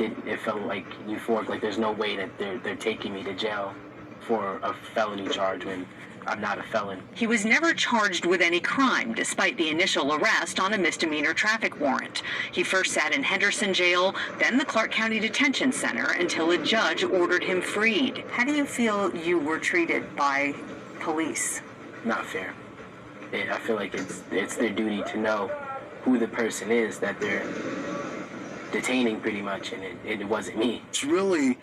it felt like euphoric, like there's no way that they're taking me to jail for a felony charge when I'm not a felon. He was never charged with any crime, despite the initial arrest on a misdemeanor traffic warrant. He first sat in Henderson Jail, then the Clark County Detention Center, until a judge ordered him freed. How do you feel you were treated by police? Not fair. I feel like it's their duty to know who the person is that they're detaining, pretty much, and it wasn't me. It's really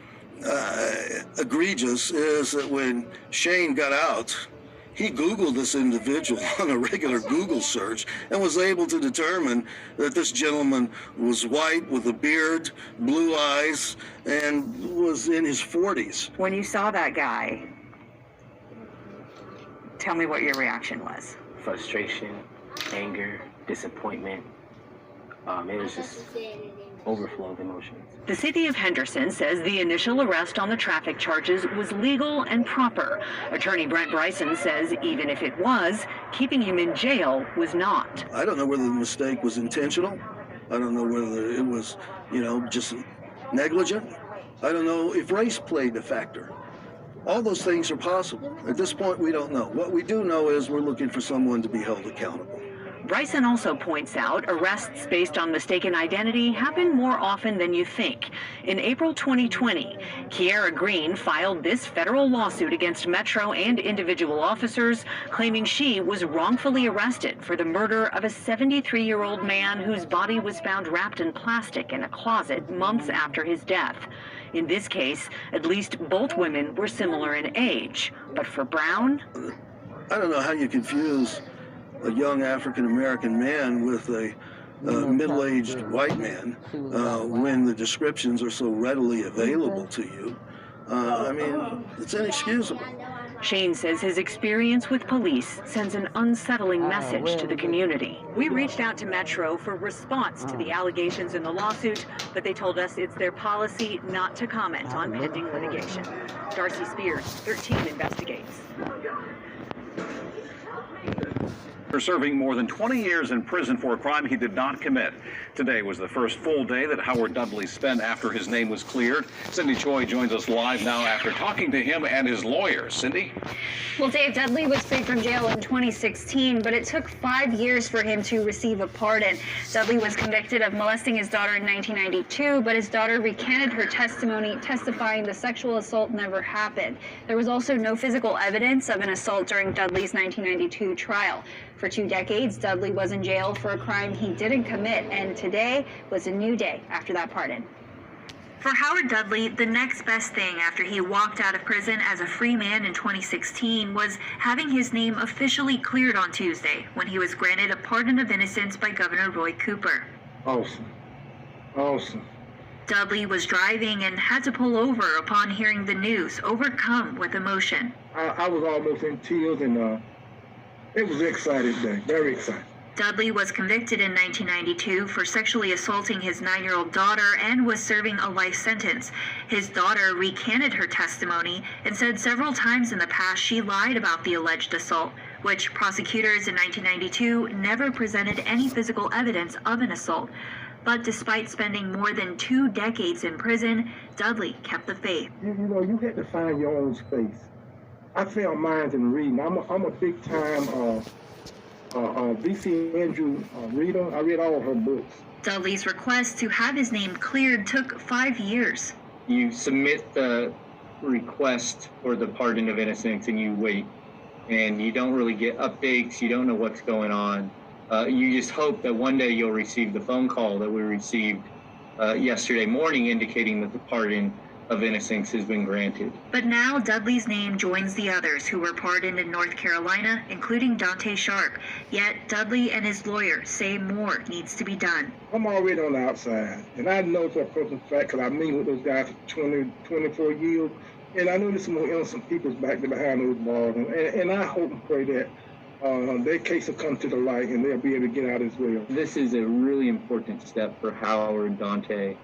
egregious is that when Shane got out, he Googled this individual on a regular Google search and was able to determine that this gentleman was white with a beard, blue eyes, and was in his 40s. When you saw that guy, tell me what your reaction was. Frustration, anger, disappointment. It was just overflow of emotions. The city of Henderson says the initial arrest on the traffic charges was legal and proper. Attorney Brent Bryson says even if it was, keeping him in jail was not. I don't know whether the mistake was intentional. I don't know whether it was, just negligent. I don't know if race played a factor. All those things are possible. At this point, we don't know. What we do know is we're looking for someone to be held accountable. Bryson also points out arrests based on mistaken identity happen more often than you think. In April 2020, Kiara Green filed this federal lawsuit against Metro and individual officers, claiming she was wrongfully arrested for the murder of a 73-year-old man whose body was found wrapped in plastic in a closet months after his death. In this case, at least both women were similar in age. But for Brown, I don't know how you confuse a young African-American man with a middle-aged white man when the descriptions are so readily available to you. It's inexcusable. Shane says his experience with police sends an unsettling message to the community. We reached out to Metro for response to the allegations in the lawsuit, but they told us it's their policy not to comment on pending litigation. Darcy Spears, 13 Investigates. For serving more than 20 years in prison for a crime he did not commit. Today was the first full day that Howard Dudley spent after his name was cleared. Cindy Choi joins us live now after talking to him and his lawyer. Cindy? Well, Dave, Dudley was freed from jail in 2016, but it took 5 years for him to receive a pardon. Dudley was convicted of molesting his daughter in 1992, but his daughter recanted her testimony, testifying the sexual assault never happened. There was also no physical evidence of an assault during Dudley's 1992 trial. For 2 decades, Dudley was in jail for a crime he didn't commit, and today was a new day after that pardon. For Howard Dudley, the next best thing after he walked out of prison as a free man in 2016 was having his name officially cleared on Tuesday when he was granted a pardon of innocence by Governor Roy Cooper. Awesome. Dudley was driving and had to pull over upon hearing the news, overcome with emotion. I was almost in tears, and it was an exciting day, very exciting. Dudley was convicted in 1992 for sexually assaulting his 9-year-old daughter and was serving a life sentence. His daughter recanted her testimony and said several times in the past she lied about the alleged assault, which prosecutors in 1992 never presented any physical evidence of an assault. But despite spending more than 2 decades in prison, Dudley kept the faith. You had to find your own space. I found mine in reading. I'm a big time V.C. Andrew reader. I read all of her books. Dudley's request to have his name cleared took 5 years. You submit the request for the pardon of innocence and you wait. And you don't really get updates. You don't know what's going on. You just hope that one day you'll receive the phone call that we received yesterday morning indicating that the pardon of innocence has been granted. But now Dudley's name joins the others who were pardoned in North Carolina, including Dante Sharp. Yet Dudley and his lawyer say more needs to be done. I'm already on the outside, and I know for a personal fact because I've been with those guys for 24 years, and I know there's some more innocent people back there behind those bars, and I hope and pray that their case will come to the light and they'll be able to get out as well. This is a really important step for Howard, Dante,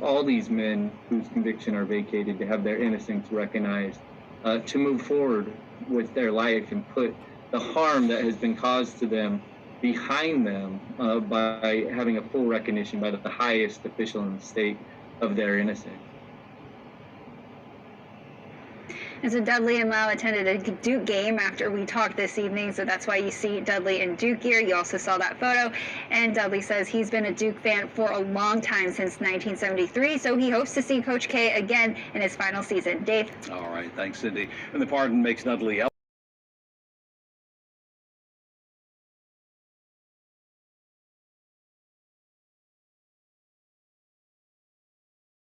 all these men whose conviction are vacated to have their innocence recognized, to move forward with their life and put the harm that has been caused to them behind them by having a full recognition by the highest official in the state of their innocence. And so Dudley and Lau attended a Duke game after we talked this evening, so that's why you see Dudley in Duke gear. You also saw that photo. And Dudley says he's been a Duke fan for a long time, since 1973, so he hopes to see Coach K again in his final season. Dave? All right, thanks, Cindy. And the pardon makes Dudley